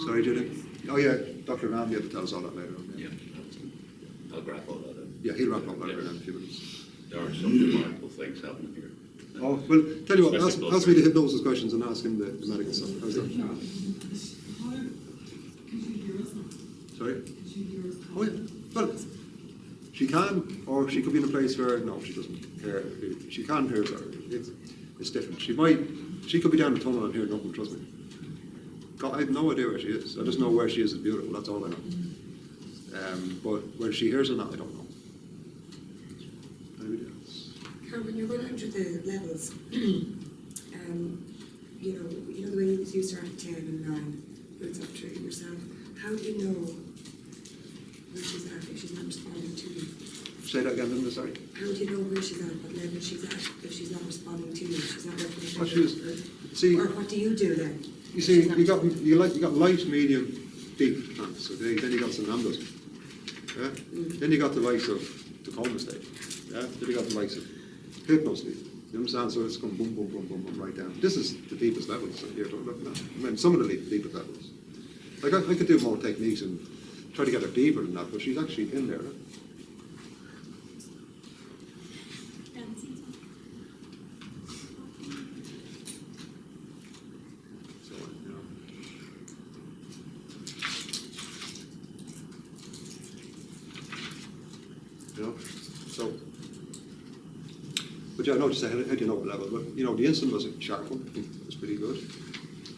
Sorry, Julie. Oh yeah, Dr. Ram, you have to tell us all that later on. Yeah, I'll grab all that in. Yeah, he'll wrap up later in a few minutes. There are some remarkable things happening here. Oh, well, tell you what, Especially ask me the hypnosis questions and ask him the medical stuff. How's that? Sorry? Oh yeah, well, she can, or she could be in a place where, no, she doesn't care. She can hear, it's different. She could be down the tunnel and hear nothing, trust me. God, I have no idea where she is. I just know where she is beautiful, that's all I know. But where she hears or not, I don't know. Anybody else? Karl, when you're going out to the levels, you know the way you start at 10 and 9, builds up to yourself, how do you know where she's at if she's not responding to you? Say that again, Linda, sorry. How do you know where she's at, what level she's at, if she's not responding to you, she's not working What with see, or what do you do then? you see, you got light, medium, deep trance, okay? Then you got somnambulism. Yeah? Then you got the likes of the Coma State. Yeah? Then you got the likes of hypnosis. You understand? So it's going boom, boom, boom, boom, boom, right down. This is the deepest levels that you're looking at. I mean, some of the deepest levels. Like I could do more techniques and try to get her deeper than that, but she's actually in there. Right? So, but yeah, no, just how do you know what level? But you know, the instrument was a sharp one. It was pretty good.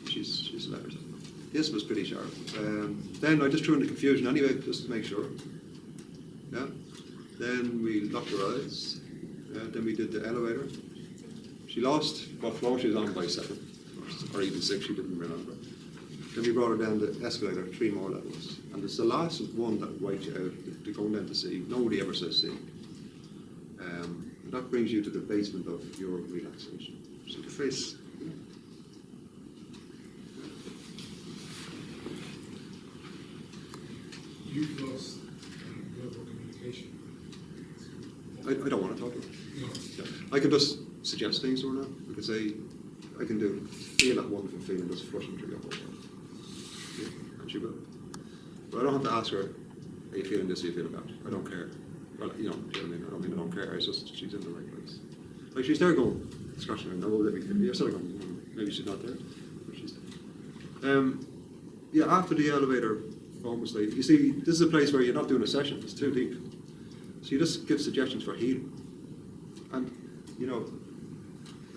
She's letters. The instrument was pretty sharp. Then I just threw in the confusion anyway, just to make sure. Yeah. Then we locked her eyes. Then we did the elevator. She lost what floor she was on by 7, or even 6. She didn't remember. Then we brought her down the escalator, 3 more levels. And it's the last one that wipes you out, to go down to C. Nobody ever says C. And that brings you to the basement of your relaxation. So the face. You've lost verbal communication. I don't want to talk to her. No. Yeah. I can just suggest things to her now. I can say, I can do feel that wonderful feeling just flushing through your whole body. Yeah, and she will. But I don't have to ask her, are you feeling this, are you feeling that? I don't care. Well, you know what I mean? I don't mean I don't care, it's just she's in the right place. Like she's there going, scratching her nose, everything. You're still going, maybe she's not there, but she's there. Yeah, after the elevator, almost like, you see, this is a place where you're not doing a session, it's too deep. So you just give suggestions for healing. And, you know,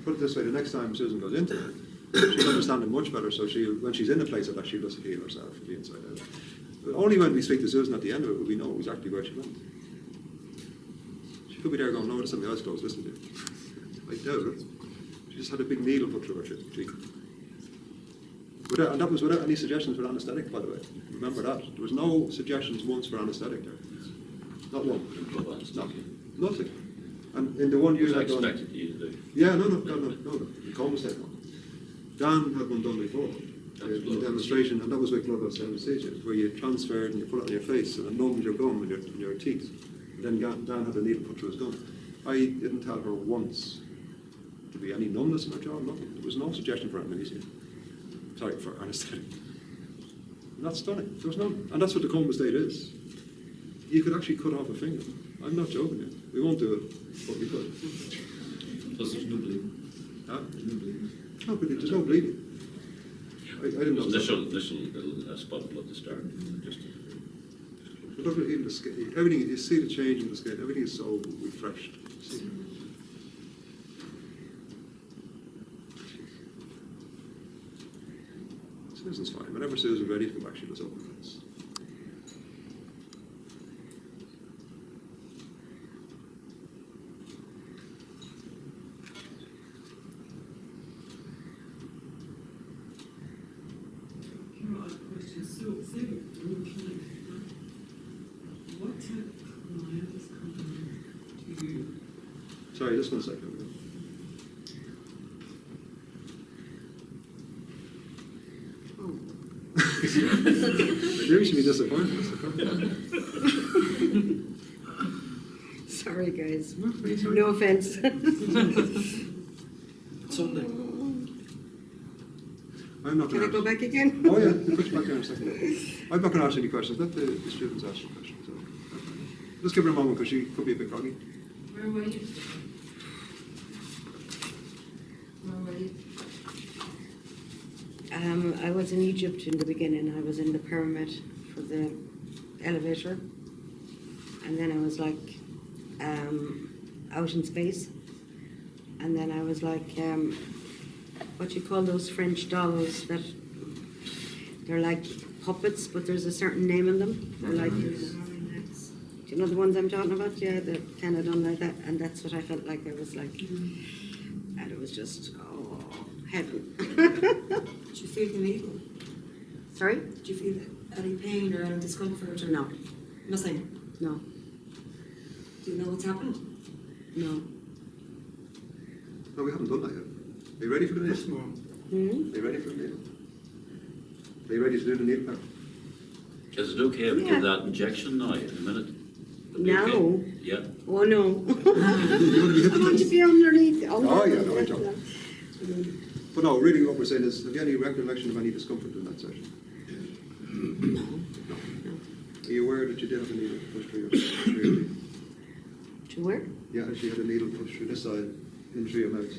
put it this way, the next time Susan goes into it, she'll understand it much better, so when she's in a place like that, she'll just heal herself from the inside out. But only when we speak to Susan at the end of it will we know exactly where she went. She could be there going, no, there's something else close, listen to it. I doubt it. She just had a big needle put through her cheek. And that was without any suggestions for anaesthetic, by the way. Remember that. There was no suggestions once for anaesthetic there. Not one. Nothing. And in the one you had done... expected you to do. Yeah, no, the Coma State one. Dan had one done before, the demonstration, and that was with blood anesthesia, where you transferred and you put it on your face and it numbed your gum and your teeth. And then Dan had a needle put through his gum. I didn't tell her once to be any numbness in her jaw, nothing. There was no suggestion for anesthesia. Sorry, for anaesthetic. And that's stunning. There was none. And that's what the Coma State is. You could actually cut off a finger. I'm not joking you. We won't do it, but we could. Plus there's no bleeding. Huh? There's no bleeding. No, but there's no bleeding. I didn't know. Initial little spot of blood to start. Just But look at even the skin. Everything, you see the change in the skin. Everything is so refreshed. See? Susan's fine. Whenever Susan's ready to come back, she does open this. What type of clients come to you? Sorry, just 1 second. Oh. Maybe she'd be disappointed. Sorry, guys. No offense. Sunday. I'm not Can going I go back again? Oh, yeah, we'll put you back in a second. I'm not going to ask any questions. Let the students ask you questions. So. Just give her a moment because she could be a bit groggy. Where were you? Where were you? I was in Egypt in the beginning. I was in the pyramid for the elevator. And then I was like out in space. And then I was like, what do you call those French dolls that they're like puppets, but there's a certain name in them. They're like, do you know the ones I'm talking about? Yeah, they're kind of done like that. And that's what I felt like. I was like, and it was just, oh, heaven. Did you feel the needle? Sorry? Did you feel any pain or any discomfort? Or No, Nothing? no, Do you know what's happened? no. No, we haven't done that yet. Are you ready for the needle? Hmm? Are you ready for the needle? Are you ready to do the needle part? Is it okay if we Yeah. give that injection now in a minute? Would be Now? okay? Yeah. Oh, no. You want to be I want to be underneath. Oh, yeah, no, I don't. But no, really what we're saying is, have you any recollection of any discomfort in that session? No. Are you aware that you did have a needle pushed through your teeth? To where? Yeah, she had a needle pushed through this side, in through your mouth.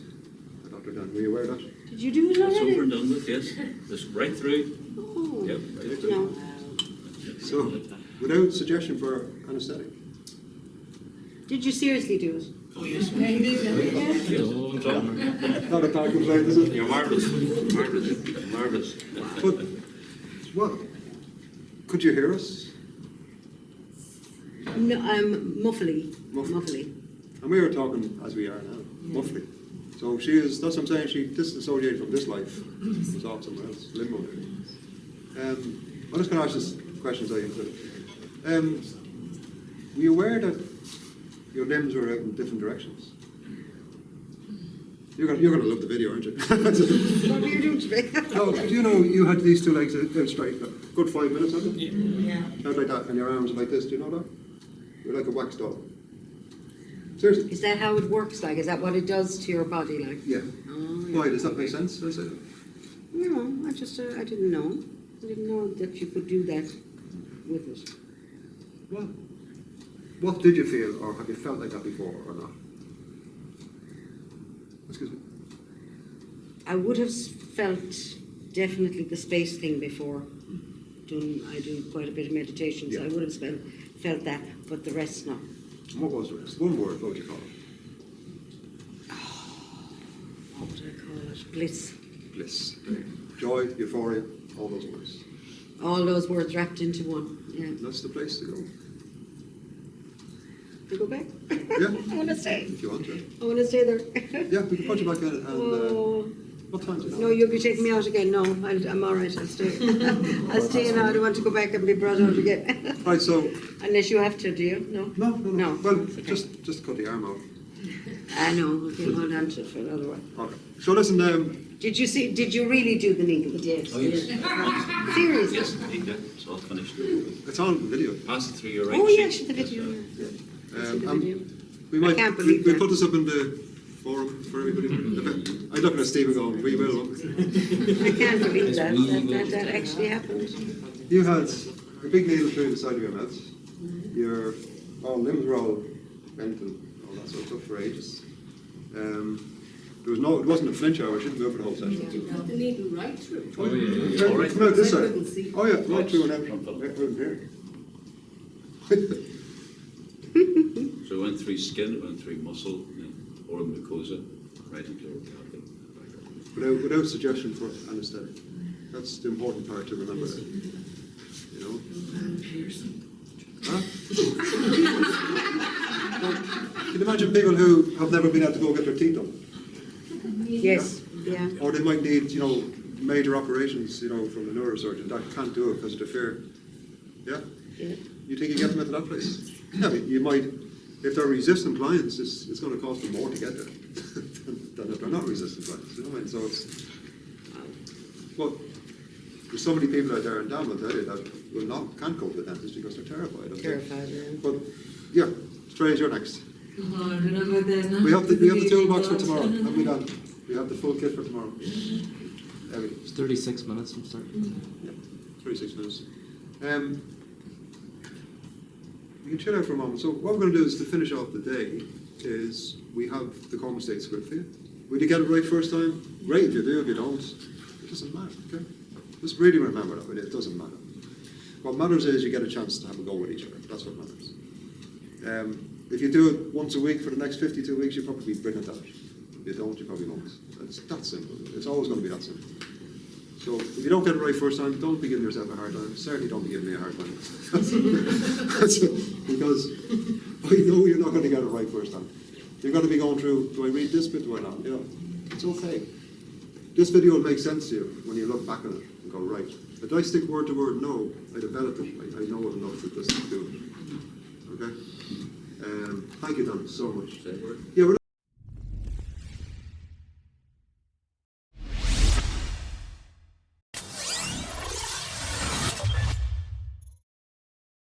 Dr. Dan, were you aware of that? Did you do it It's already? over and done with, yes. Just right through. Oh. Yep, right through. No. So, without suggestion for anaesthetic? Did you seriously do it? Oh, yes. Not a bad complaint, is it? You're marvellous. Marvellous. Marvellous. But, what? Could you hear us? No, muffly. Muffly. Muffly. And we were talking as we are now, muffly. So she is, that's what I'm saying, she disassociated from this life. It's off somewhere else, limbo. I'm just going to ask this question so you can were you aware that your limbs were out in different directions? You're going to love the video, aren't you? What were you doing today? No, do you know you had these two legs out straight, a good 5 minutes, haven't you? Yeah. Out like that, and your arms are like this, do you know that? You're like a wax doll. Seriously? Is that how it works? Like, is that what it does to your body? Like, Yeah. oh, yeah. Why, does that make sense? Did I say that? No, I just, I didn't know. I didn't know that you could do that with it. Well, what did you feel, or have you felt like that before, or not? Excuse me? I would have felt definitely the space thing before. I do quite a bit of meditation, so Yeah. I would have felt that, but the rest, no. And what was the rest? One word, what would you call it? What would I call it? Bliss. Bliss. Joy, euphoria, all those words. All those words wrapped into one. Yeah. That's the place to go. To go back? Yeah. I want to stay. If you want to. I want to stay there. Yeah, we can put you back in and Oh. what time is it now? No, you'll be taking me out again. No, I'm all right. I'll stay. I'll stay now. I don't want to go back and be brought out again. Right, so Unless you have to, do you? No? no. No. Well, Okay. just cut the arm out. I know. Okay, hold on to it for another one. Okay. So listen, Did you really do the needle? Yes. Oh, yes. Seriously? Yes, indeed, yeah. It's all finished. it's on video. Pass it through your right Oh, cheek. yeah, actually, the video. Yeah. I see the video. We might can't believe we that. put this up in the forum for everybody. I'm looking at Stephen going, we will. I can't believe that actually happened. You had a big needle through the side of your mouth. Your limbs were all bent and all that sort of stuff for ages. It wasn't a flinch hour, I shouldn't go for the whole session. You got the needle right through. Oh, yeah. All right. Come out this I side. couldn't see. Oh yeah, right through and out. Front Right through here. So it went through skin, it went through muscle, or mucosa, right into your cavity. Without suggestion for anaesthetic. That's the important part to remember. You know? Huh? Can you imagine people who have never been able to go get their teeth done? Yes. Yeah. Or they might need, major operations, from the neurosurgeon that can't do it because of the fear. Yeah? Yeah. You think you get them into that place? Yeah, but you might, if they're resistant clients, it's going to cost them more to get there than if they're not resistant clients. You know what I mean? So it's, well, there's so many people out there, and Dan will tell you that can't go to the dentist because they're terrified. of it. Terrified, yeah. But yeah, Trey, you're next. Oh, I don't know about that now. We have the toolbox for tomorrow. Have we done? We have the full kit for tomorrow. everything. It's 36 minutes from start. 36 minutes. We can chill out for a moment. So what we're going to do is, to finish off the day, is we have the Coma State script for you. Will you get it right first time? Great if you do. If you don't, it doesn't matter. Okay? Just really remember that. It doesn't matter. What matters is you get a chance to have a go with each other. That's what matters. If you do it once a week for the next 52 weeks, you'll probably be brilliant at it. If you don't, you probably won't. It's that simple. It's always going to be that simple. So if you don't get it right first time, don't be giving yourself a hard time. Certainly don't be giving me a hard time. Because I know you're not going to get it right first time. You're going to be going through, do I read this bit, do I not? You know, it's okay. This video will make sense to you when you look back on it and go, right, did I stick word to word? No, I developed it. I know it enough that this is doing it. Okay? Thank you, Don, so much. Does that work? Yeah, we're